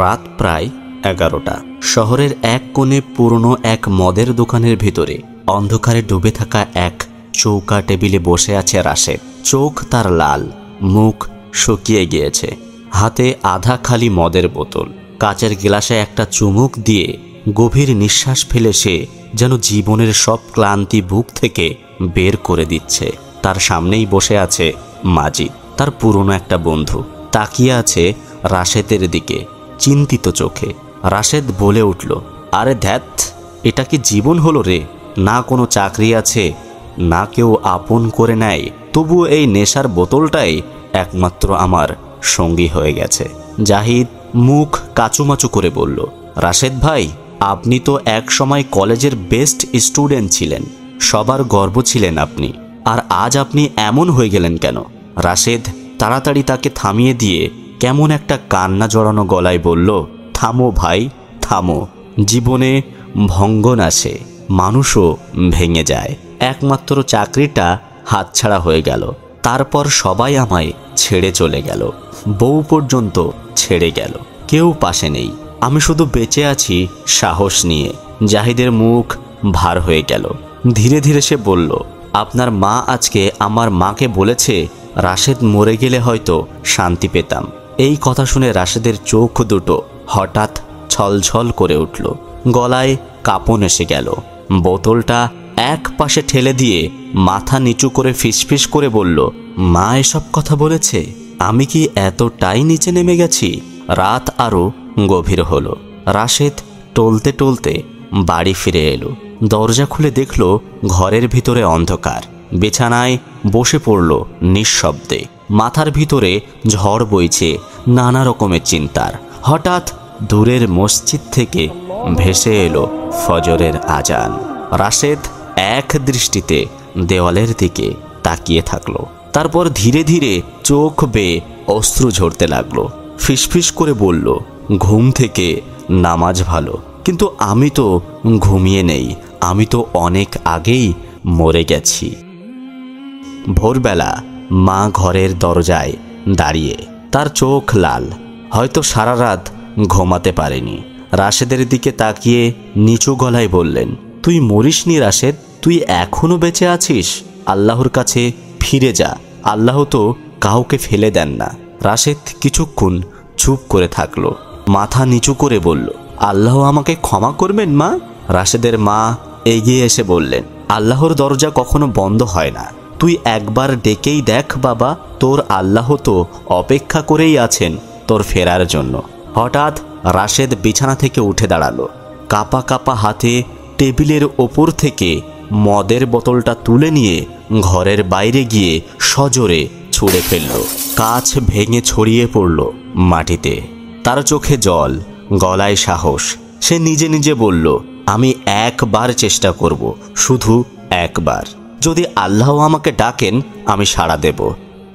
রাত প্রায় 11টা। শহরের এক কোণে পুরনো এক মদের দোকানের ভিতরে অন্ধকারে ডুবে থাকা এক চৌকা টেবিলে বসে আছে রাশেদ। চোখ তার লাল, মুখ শুকিয়ে গিয়েছে, হাতে আধা খালি মদের বোতল। কাচের গ্লাসে একটা চুমুক দিয়ে গভীর নিঃশ্বাস ফেলে সে যেন জীবনের সব ক্লান্তি বুক থেকে বের করে দিচ্ছে। তার সামনেই বসে আছে মাজিদ, তার পুরনো একটা বন্ধু। তাকিয়ে আছে রাশেদের দিকে চিন্তিত চোখে। রাশেদ বলে উঠল, আরে ধ্যাত, এটা কি জীবন হলো রে? না কোনো চাকরি আছে, না কেউ আপন করে নেয়, তবুও এই নেশার বোতলটাই একমাত্র আমার সঙ্গী হয়ে গেছে। জাহিদ মুখ কাচুমাচু করে বলল, রাশেদ ভাই, আপনি তো এক সময় কলেজের বেস্ট স্টুডেন্ট ছিলেন, সবার গর্ব ছিলেন আপনি, আর আজ আপনি এমন হয়ে গেলেন কেন? রাশেদ তাড়াতাড়ি তাকে থামিয়ে দিয়ে কেমন একটা কান্না জড়ানো গলায় বলল, থামো ভাই, থামো। জীবনে ভঙ্গন আসে, মানুষও ভেঙে যায়। একমাত্র চাকরিটা হাতছাড়া হয়ে গেল, তারপর সবাই আমায় ছেড়ে চলে গেল, বউ পর্যন্ত ছেড়ে গেল, কেউ পাশে নেই। আমি শুধু বেঁচে আছি সাহস নিয়ে। জাহিদের মুখ ভার হয়ে গেল। ধীরে ধীরে সে বলল, আপনার মা আজকে আমার মাকে বলেছে রাশেদ মরে গেলে হয়তো শান্তি পেতাম। এই কথা শুনে রাশেদের চোখ দুটো হঠাৎ ছলছল করে উঠল, গলায় কাঁপন এসে গেল। বোতলটা এক পাশে ঠেলে দিয়ে মাথা নিচু করে ফিসফিস করে বলল, মা এসব কথা বলেছে? আমি কি এতটাই নিচে নেমে গেছি? রাত আরো গভীর হলো। রাশেদ টলতে টলতে বাড়ি ফিরে এলো। দরজা খুলে দেখল ঘরের ভিতরে অন্ধকার। বিছানায় বসে পড়ল নিঃশব্দে। মাথার ভিতরে ঝড় বইছে নানা রকমের চিন্তার। হঠাৎ দূরের মসজিদ থেকে ভেসে এলো ফজরের আজান। রাশেদ এক দৃষ্টিতে দেওয়ালের দিকে তাকিয়ে থাকলো। তারপর ধীরে ধীরে চোখ বেয়ে অশ্রু ঝরতে লাগলো। ফিসফিস করে বলল, ঘুম থেকে নামাজ ভালো, কিন্তু আমি তো ঘুমিয়ে নেই, আমি তো অনেক আগেই মরে গেছি। ভোরবেলা মা ঘরের দরজায় দাঁড়িয়ে, তার চোখ লাল, হয়তো সারা রাত ঘুমাতে পারেনি। রাশেদের দিকে তাকিয়ে নিচু গলায় বললেন, তুই মরিসনি রাশেদ, তুই এখনো বেঁচে আছিস। আল্লাহর কাছে ফিরে যা, আল্লাহ তো কাউকে ফেলে দেন না। রাশেদ কিছুক্ষণ চুপ করে থাকলো, মাথা নিচু করে বলল, আল্লাহ আমাকে ক্ষমা করবেন মা। রাশেদের মা এগিয়ে এসে বললেন, আল্লাহর দরজা কখনো বন্ধ হয় না, তুই একবার ডেকেই দেখ বাবা, তোর আল্লাহ তো অপেক্ষা করেই আছেন তোর ফেরার জন্য। হঠাৎ রাশেদ বিছানা থেকে উঠে দাঁড়ালো। কাপা কাপা হাতে টেবিলের ওপর থেকে মদের বোতলটা তুলে নিয়ে ঘরের বাইরে গিয়ে সজোরে ছুঁড়ে ফেলল। কাঁচ ভেঙে ছড়িয়ে পড়ল মাটিতে। তার চোখে জল, গলায় সাহস। সে নিজে নিজে বলল, আমি একবার চেষ্টা করব, শুধু একবার। যদি আল্লাহ আমাকে ডাকেন আমি সাড়া দেব,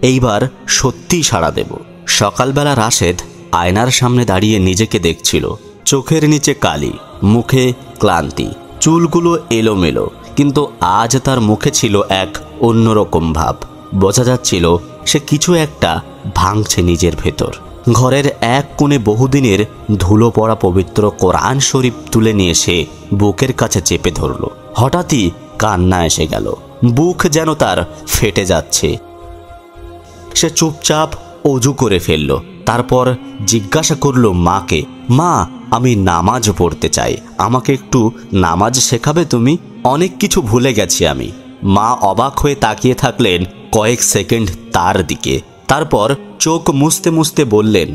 এইবার সত্যিই সাড়া দেব। সকালবেলা রাশেদ আয়নার সামনে দাঁড়িয়ে নিজেকে দেখছিল। চোখের নিচে কালি, মুখে ক্লান্তি, চুলগুলো এলোমেলো, কিন্তু আজ তার মুখে ছিল এক অন্যরকম ভাব। বোঝা যাচ্ছিল সে কিছু একটা ভাঙছে নিজের ভেতর। ঘরের এক কোণে বহুদিনের ধুলো পড়া পবিত্র কোরআন শরীফ তুলে নিয়ে সে বুকের কাছে চেপে ধরল। হঠাৎই কান্না এসে গেল, বুক যেন তার ফেটে যাচ্ছে। সে চুপচাপ অজু করে ফেলল। তারপর জিজ্ঞাসা করল মাকে, মা, আমি নামাজ পড়তে চাই, আমাকে একটু নামাজ শেখাবে তুমি? অনেক কিছু ভুলে গেছি আমি। মা অবাক হয়ে তাকিয়ে থাকলেন কয়েক সেকেন্ড তার দিকে, তারপর চোখ মুছতে মুছতে বললেন,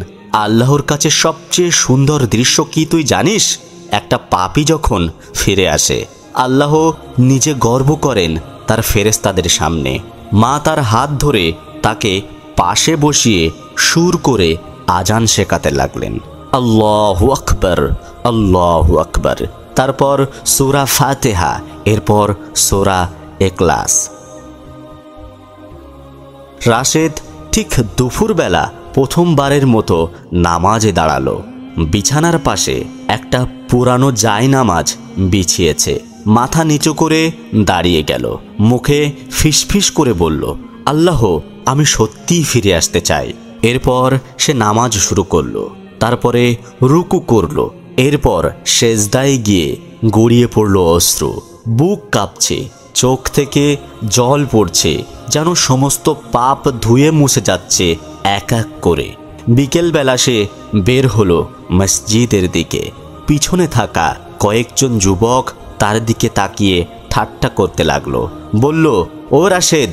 আল্লাহর কাছে সবচেয়ে সুন্দর দৃশ্য কি তুই জানিস? একটা পাপী যখন ফিরে আসে, আল্লাহ নিজে গর্ব করেন তার ফেরেশতাদের সামনে। মা তার হাত ধরে তাকে পাশে বসিয়ে সুর করে আজান শেখাতে লাগলেন, আল্লাহু আকবার, আল্লাহু আকবার। তারপর সূরা ফাতিহা, এরপর সূরা ইখলাস। রাশেদ ঠিক দুপুরবেলা প্রথমবারের মতো নামাজে দাঁড়ালো। বিছানার পাশে একটা পুরানো জায়নামাজ বিছিয়েছে। মাথা নিচু করে দাঁড়িয়ে গেল, মুখে ফিসফিস করে বলল, আল্লাহ, আমি সত্যিই ফিরে আসতে চাই। এরপর সে নামাজ শুরু করলো। তারপরে রুকু করল, এরপর সেজদায় গিয়ে গড়িয়ে পড়ল অশ্রু। বুক কাঁপছে, চোখ থেকে জল পড়ছে, যেন সমস্ত পাপ ধুয়ে মুছে যাচ্ছে এক এক করে। বিকেলবেলা সে বের হলো মসজিদের দিকে। পিছনে থাকা কয়েকজন যুবক তার দিকে তাকিয়ে ঠাট্টা করতে লাগলো। বলল, ও রাশেদ,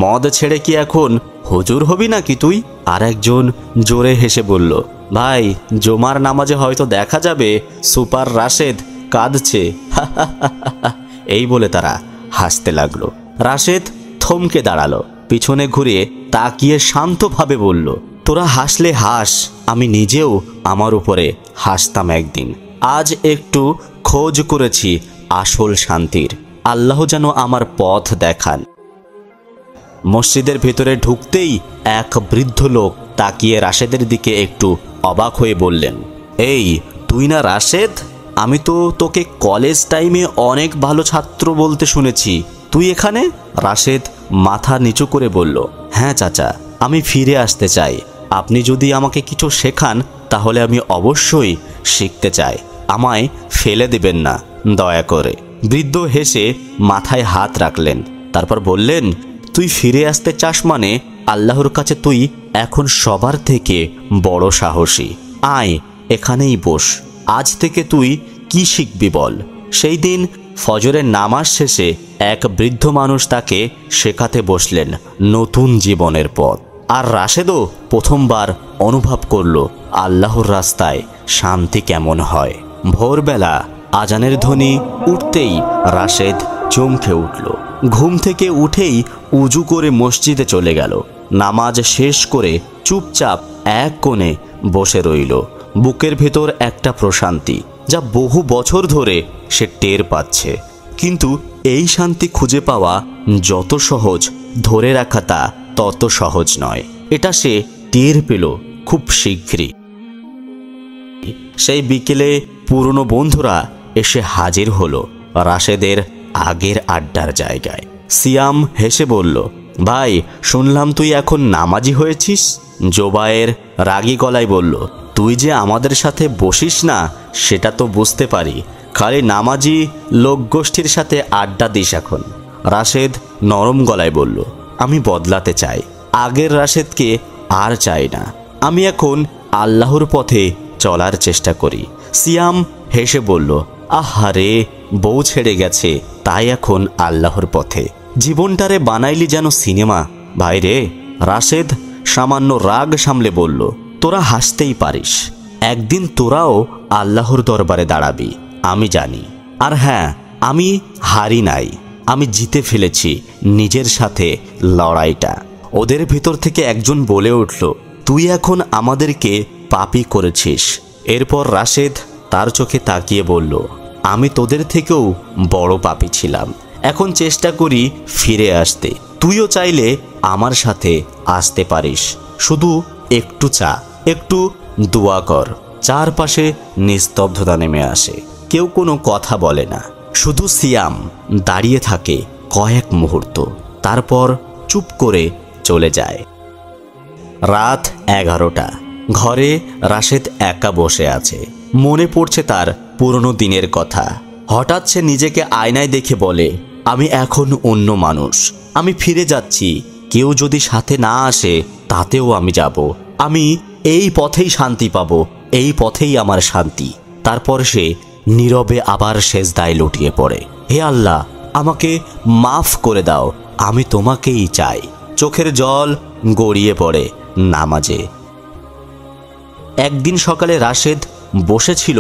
মদ ছেড়ে কি এখন হুজুর হবি নাকি তুই? আর একজন জোরে হেসে বলল, ভাই, জুমার নামাজে হয়তো দেখা যাবে সুপার রাশেদ কাঁদছে। এই বলে তারা হাসতে লাগলো। রাশেদ থমকে দাঁড়ালো, পিছনে ঘুরে তাকিয়ে শান্তভাবে বলল, তোরা হাসলে হাস, আমি নিজেও আমার উপরে হাসতাম একদিন। আজ একটু খোঁজ করেছি আসল শান্তির। আল্লাহ যেন আমার পথ দেখান। মসজিদের ভেতরে ঢুকতেই এক বৃদ্ধ লোক তাকিয়ে রাশেদের দিকে একটু অবাক হয়ে বললেন, এই তুই না রাশেদ? আমি তো তোকে কলেজ টাইমে অনেক ভালো ছাত্র বলতে শুনেছি, তুই এখানে? রাশেদ মাথা নিচু করে বলল, হ্যাঁ চাচা, আমি ফিরে আসতে চাই। আপনি যদি আমাকে কিছু শেখান তাহলে আমি অবশ্যই শিখতে চাই। আমায় ফেলে দেবেন না দয়া করে। বৃদ্ধ হেসে মাথায় হাত রাখলেন, তারপর বললেন, তুই ফিরে আসতে চাস মানে আল্লাহর কাছে তুই এখন সবার থেকে বড় সাহসী। আয়, এখানেই বস। আজ থেকে তুই কি শিখবি বল? সেই দিন ফজরের নামাজ শেষে এক বৃদ্ধ মানুষ তাকে শেখাতে বসলেন নতুন জীবনের পথ। আর রাশেদও প্রথমবার অনুভব করল আল্লাহর রাস্তায় শান্তি কেমন হয়। ভোরবেলা আজানের ধ্বনি উঠতেই রাশেদ চমকে উঠল। ঘুম থেকে উঠেই উজু করে মসজিদে চলে গেল। নামাজ শেষ করে চুপচাপ এক কোণে বসে রইল। বুকের ভেতর একটা প্রশান্তি, যা বহু বছর ধরে সে টের পাচ্ছে। কিন্তু এই শান্তি খুঁজে পাওয়া যত সহজ, ধরে রাখা তা তত সহজ নয়। এটা সে টের পেল খুব শীঘ্রই। সেই বিকেলে পুরনো বন্ধুরা এসে হাজির হলো রাশেদের আগের আড্ডার জায়গায়। সিয়াম হেসে বলল, ভাই, শুনলাম তুই এখন নামাজি হয়েছিস। জোবায়ের রাগী গলায় বলল, তুই যে আমাদের সাথে বসিস না সেটা তো বুঝতে পারি, খালি নামাজি লোকগোষ্ঠীর সাথে আড্ডা দিস এখন। রাশেদ নরম গলায় বলল, আমি বদলাতে চাই। আগের রাশেদকে আর চাই না। আমি এখন আল্লাহর পথে চলার চেষ্টা করি। সিয়াম হেসে বলল, আহারে, বউ ছেড়ে গেছে তাই এখন আল্লাহর পথে। জীবনটারে বানাইলি যেন সিনেমা। ভাইরে। রাশেদ সামান্য রাগ সামলে বলল, তোরা হাসতেই পারিস, একদিন তোরাও আল্লাহর দরবারে দাঁড়াবি, আমি জানি। আর হ্যাঁ, আমি হারি নাই, আমি জিতে ফেলেছি নিজের সাথে লড়াইটা। ওদের ভিতর থেকে একজন বলে উঠল, তুই এখন আমাদেরকে পাপী করেছিস। এরপর রাশেদ তার চোখে তাকিয়ে বলল, আমি তোদের থেকেও বড় পাপী ছিলাম। এখন চেষ্টা করি ফিরে আসতে। তুইও চাইলে আমার সাথে আসতে পারিস। শুধু একটু চা, একটু দোয়া কর। চারপাশে নিস্তব্ধতা নেমে আসে। কেউ কোনো কথা বলে না। শুধু সিয়াম দাঁড়িয়ে থাকে কয়েক মুহূর্ত, তারপর চুপ করে চলে যায়। রাত 11টা। ঘরে রাশেদ একা বসে আছে। মনে পড়ছে তার পুরনো দিনের কথা। হঠাৎ সে নিজেকে আয়নায় দেখে বলে, আমি এখন অন্য মানুষ। আমি ফিরে যাচ্ছি। কেউ যদি সাথে না আসে তাতেও আমি যাব। আমি এই পথেই শান্তি পাবো, এই পথেই আমার শান্তি। তারপর সে নীরবে আবার সেজদায় লুটিয়ে পড়ে। হে আল্লাহ, আমাকে মাফ করে দাও, আমি তোমাকেই চাই। চোখের জল গড়িয়ে পড়ে নামাজে। একদিন সকালে রাশেদ বসেছিল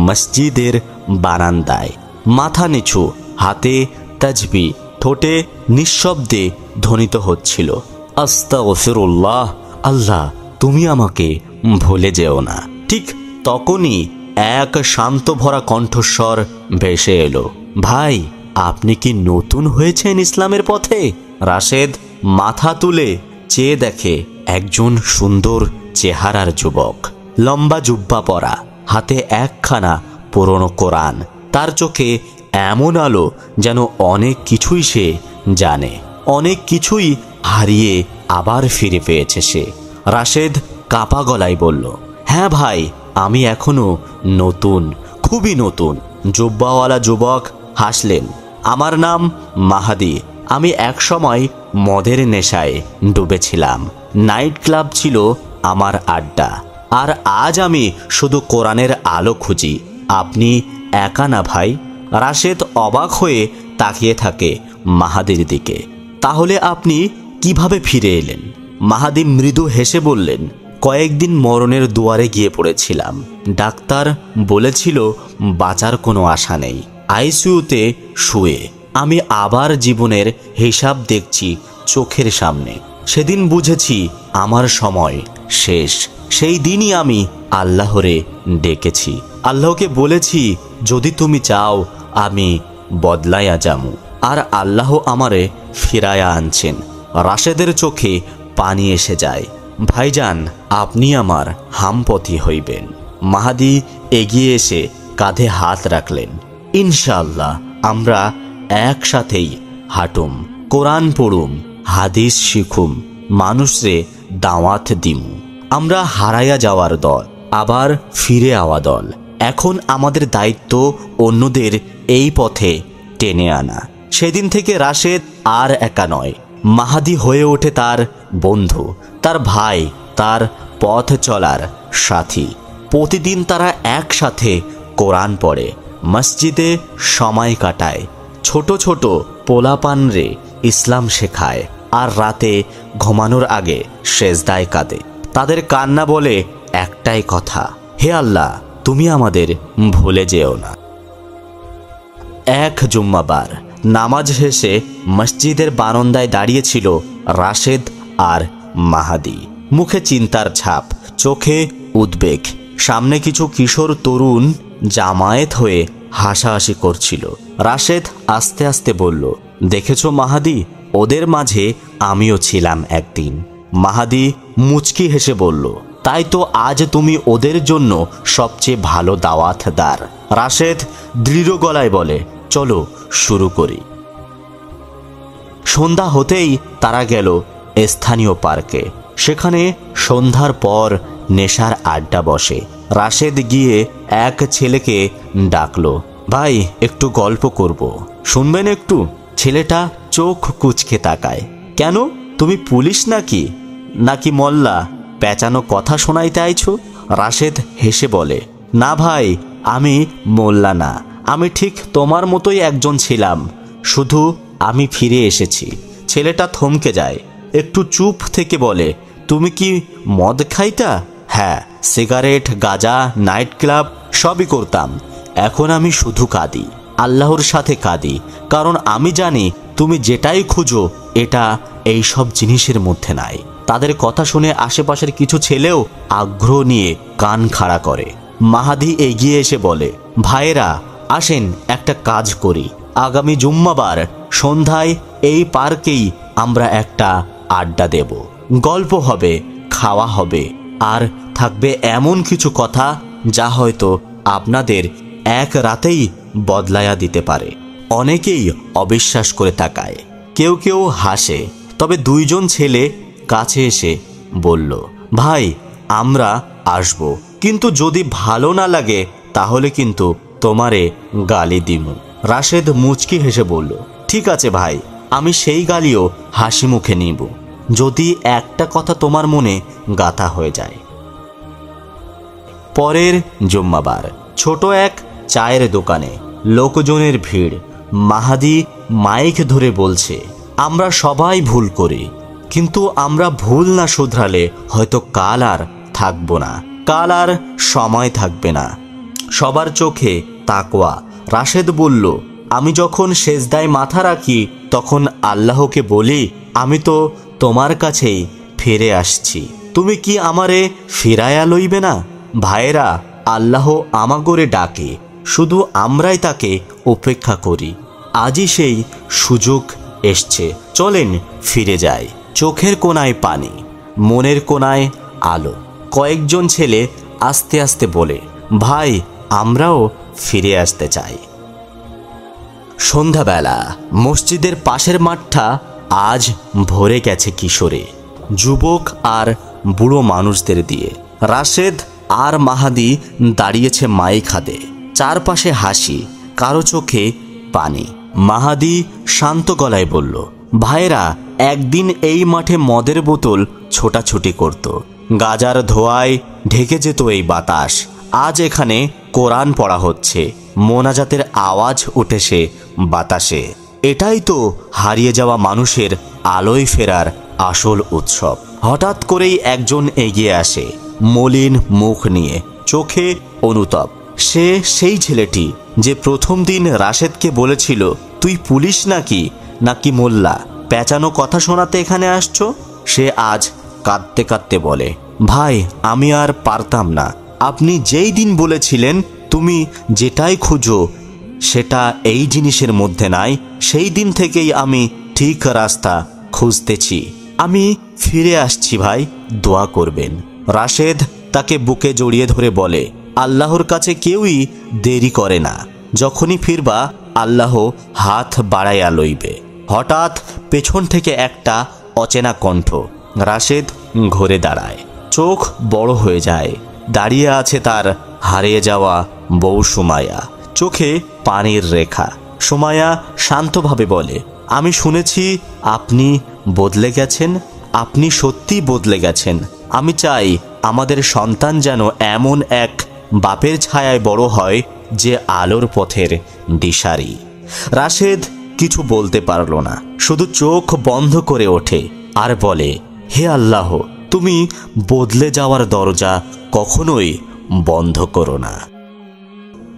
মসজিদের বারান্দায়, মাথা নিচু, হাতে তাজবি, ঠোঁটে নিঃশব্দে ধ্বনিত হচ্ছিল, আস্তাগফিরুল্লাহ, আল্লাহ তুমি আমাকে ভুলে যেও না। ঠিক তখনই এক শান্ত ভরা কণ্ঠস্বর ভেসে এলো, ভাই, আপনি কি নতুন হয়েছেন ইসলামের পথে? রাশেদ মাথা তুলে চেয়ে দেখে একজন সুন্দর চেহারার যুবক, লম্বা জুব্বা পরা, হাতে একখানা পুরনো কোরআন। তার চোখে এমন আলো যেন অনেক কিছুই সে জানে, অনেক কিছুই হারিয়ে আবার ফিরে পেয়েছে সে। রাশেদ কাঁপা গলায় বলল, হ্যাঁ ভাই, আমি এখনো নতুন, খুবই নতুন। জুব্বাওয়ালা যুবক হাসলেন। আমার নাম মাহাদি। আমি একসময় মদের নেশায় ডুবেছিলাম। নাইট ক্লাব ছিল আমার আড্ডা। আর আজ আমি শুধু কোরআনের আলো খুঁজি। আপনি একা না ভাই? রাশেদ অবাক হয়ে তাকিয়ে থাকে মাহাদির দিকে। তাহলে আপনি কিভাবে ফিরে এলেন? মাহাদি মৃদু হেসে বললেন, কয়েকদিন মরণের দুয়ারে গিয়ে পড়েছিলাম। ডাক্তার বলেছিল বাঁচার কোনো আশা নেই। আইসিইউতে শুয়ে আমি আবার জীবনের হিসাব দেখছি চোখের সামনে। সেদিন বুঝেছি আমার সময় শেষ। সেই দিনই আমি আল্লাহরে ডেকেছি। আল্লাহকে বলেছি, যদি তুমি চাও আমি বদলাইয়া যামু। আর আল্লাহ আমারে ফিরায়া আনছেন। রাশেদের চোখে পানি এসে যায়। ভাইজান, আপনি আমার হামপথি হইবেন। মাহাদি এগিয়ে এসে কাঁধে হাত রাখলেন। ইনশাআল্লাহ আমরা একসাথেই হাঁটুম, কোরআন পড়ুম, হাদিস শিখুম, মানুষরে দাওয়াত দিমু। আমরা হারাইয়া যাওয়ার দল, আবার ফিরে আওয়া দল। এখন আমাদের দায়িত্ব অন্যদের এই পথে টেনে আনা। সেদিন থেকে রাশেদ আর একা নয়। মাহাদি হয়ে ওঠে তার বন্ধু, তার ভাই, তার পথ চলার সাথী। প্রতিদিন তারা একসাথে কোরআন পড়ে, মসজিদে সময় কাটায়, ছোট ছোট পোলাপানরে ইসলাম শেখায়, আর রাতে ঘুমানোর আগে সেজদায় কাঁদে। তাদের কান্না বলে একটাই কথা, হে আল্লাহ, তুমি আমাদের ভুলে যেও না। এক জুম্মাবার নামাজ শেষে মসজিদের বারান্দায় দাঁড়িয়েছিল রাশেদ আর মাহাদি। মুখে চিন্তার ছাপ, চোখে উদ্বেগ। সামনে কিছু কিশোর তরুণ জামায়েত হয়ে হাসাহাসি করছিল। রাশেদ আস্তে আস্তে বলল, দেখেছো মাহাদি, ওদের মাঝে আমিও ছিলাম একদিন। মাহাদি মুচকি হেসে বলল, তাই তো আজ তুমি ওদের জন্য সবচেয়ে ভালো দাওয়াতদার। রাশেদ দৃঢ় গলায় বলে, চলো শুরু করি। সন্ধ্যা হতেই তারা গেল স্থানীয় পার্কে। সেখানে সন্ধ্যার পর নেশার আড্ডা বসে। রাশেদ গিয়ে এক ছেলেকে ডাকলো, ভাই একটু গল্প করব, শুনবেন একটু? ছেলেটা চোখ কুঁচকে তাকায়। কেন, তুমি পুলিশ নাকি নাকি মোল্লা? পেঁচানো কথা শোনাইতে আইছো? রাশেদ হেসে বলে, না ভাই, আমি মোল্লা না, আমি ঠিক তোমার মতোই একজন ছিলাম, শুধু আমি ফিরে এসেছি। ছেলেটা থমকে যায়, একটু চুপ থেকে বলে, তুমি কি মদ খাইতা? হ্যাঁ, সিগারেট, গাঁজা, নাইট ক্লাব সবই করতাম। এখন আমি শুধু কাঁদি, আল্লাহর সাথে কাঁদি, কারণ আমি জানি তুমি যেটাই খুঁজো এটা এই সব জিনিসের মধ্যে নাই। তাদের কথা শুনে আশেপাশের কিছু ছেলেও আগ্রহ নিয়ে কান খাড়া করে। মাহাদি এগিয়ে এসে বলে, ভাইয়েরা আসেন একটা কাজ করি। আগামী জুম্মাবার সন্ধ্যায় এই পার্কেই আমরা একটা আড্ডা দেব। গল্প হবে, খাওয়া হবে, আর থাকবে এমন কিছু কথা যা হয়তো আপনাদের এক রাতেই বদলায়া দিতে পারে। অনেকেই অবিশ্বাস করে তাকায়, কেউ কেউ হাসে। তবে দুইজন ছেলে কাছে এসে বলল, ভাই আমরা আসব, কিন্তু যদি ভালো না লাগে তাহলে কিন্তু তোমারে গালি দিমু। রাশেদ মুচকি হেসে বলল, ঠিক আছে ভাই, আমি সেই গালিও হাসি মুখে নিব, যদি একটা কথা তোমার মনে গাঁথা হয়ে যায়। পরের জুম্মাবার ছোট এক চায়ের দোকানে লোকজনের ভিড়। মাহাদি মাইক ধরে বলছে, আমরা সবাই ভুল করি, কিন্তু আমরা ভুল না শুধরালে হয়তো কাল আর থাকবো না, কাল আর সময় থাকবে না। সবার চোখে তাকওয়া। রাশেদ বলল, আমি যখন সেজদায় মাথা রাখি তখন আল্লাহকে বলি, আমি তো তোমার কাছেই ফিরে আসছি, তুমি কি আমারে ফিরাইয়া লইবে না? ভাইয়েরা, আল্লাহ আমাগরে ডাকে, শুধু আমরাই তাকে উপেক্ষা করি। আজই সেই সুযোগ এসছে, চলেন ফিরে যাই। চোখের কোণায় পানি, মনের কোণায় আলো। কয়েকজন ছেলে আস্তে আস্তে বলে, ভাই আমরাও ফিরে আসতে চাই। সন্ধ্যাবেলা মসজিদের পাশের মাঠটা আজ ভরে গেছে কিশোরে, যুবক আর বুড়ো মানুষদের দিয়ে। রাশেদ আর মাহাদি দাঁড়িয়েছে মাই খাদে। চারপাশে হাসি, কারো চোখে পানি। মাহাদি শান্ত গলায় বলল, ভাইরা, একদিন এই মাঠে মদের বোতল ছোটাছুটি করত, গাজার ধোঁয়ায় ঢেকে যেত এই বাতাস। আজ এখানে কোরআন পড়া হচ্ছে, মোনাজাতের আওয়াজ উঠেছে বাতাসে। এটাই তো হারিয়ে যাওয়া মানুষের আলোয় ফেরার আসল উৎসব। হঠাৎ করেই একজন এগিয়ে আসে, মলিন মুখ নিয়ে, চোখে অনুতাপ। সে সেই ছেলেটি যে প্রথম দিন রাশেদকে বলেছিল, তুই পুলিশ নাকি মোল্লা, পেঁচানো কথা শোনাতে এখানে আসছো। সে আজ কাঁদতে কাঁদতে বলে, ভাই, আমি আর পারতাম না। আপনি যেই দিন বলেছিলেন তুমি যেটাই খুঁজো সেটা এই জিনিসের মধ্যে নাই, সেই দিন থেকেই আমি ঠিক রাস্তা খুঁজতেছি। আমি ফিরে আসছি ভাই, দোয়া করবেন। রাশেদ তাকে বুকে জড়িয়ে ধরে বলে, আল্লাহর কাছে কেউই দেরি করে না, যখনই ফিরবা আল্লাহ হাত বাড়াইয়া লইবে। হঠাৎ পেছন থেকে একটা অচেনা কণ্ঠ। রাশেদ ঘুরে দাঁড়ায়, চোখ বড় হয়ে যায়। দাঁড়িয়ে আছে তার হারিয়ে যাওয়া বউ সুমাইয়া, চোখে পানির রেখা। সুমাইয়া শান্তভাবে বলে, আমি শুনেছি আপনি বদলে গেছেন, আপনি সত্যি বদলে গেছেন। আমি চাই আমাদের সন্তান যেন এমন এক বাপের ছায়ায় বড় হয় যে আলোর পথের দিশারি। রাশেদ কিছু বলতে পারল না, শুধু চোখ বন্ধ করে ওঠে আর বলে, হে আল্লাহ, তুমি বদলে যাওয়ার দরজা কখনোই বন্ধ করো না।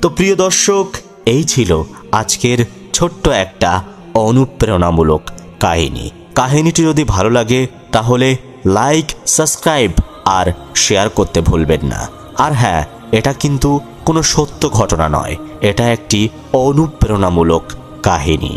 তো প্রিয় দর্শক, এই ছিল আজকের ছোট্ট একটা অনুপ্রেরণামূলক কাহিনী। কাহিনীটি যদি ভালো লাগে তাহলে লাইক, সাবস্ক্রাইব আর শেয়ার করতে ভুলবেন না। আর হ্যাঁ, এটা কিন্তু কোনো সত্য ঘটনা নয়, এটা একটি অনুপ্রেরণামূলক কাহিনী।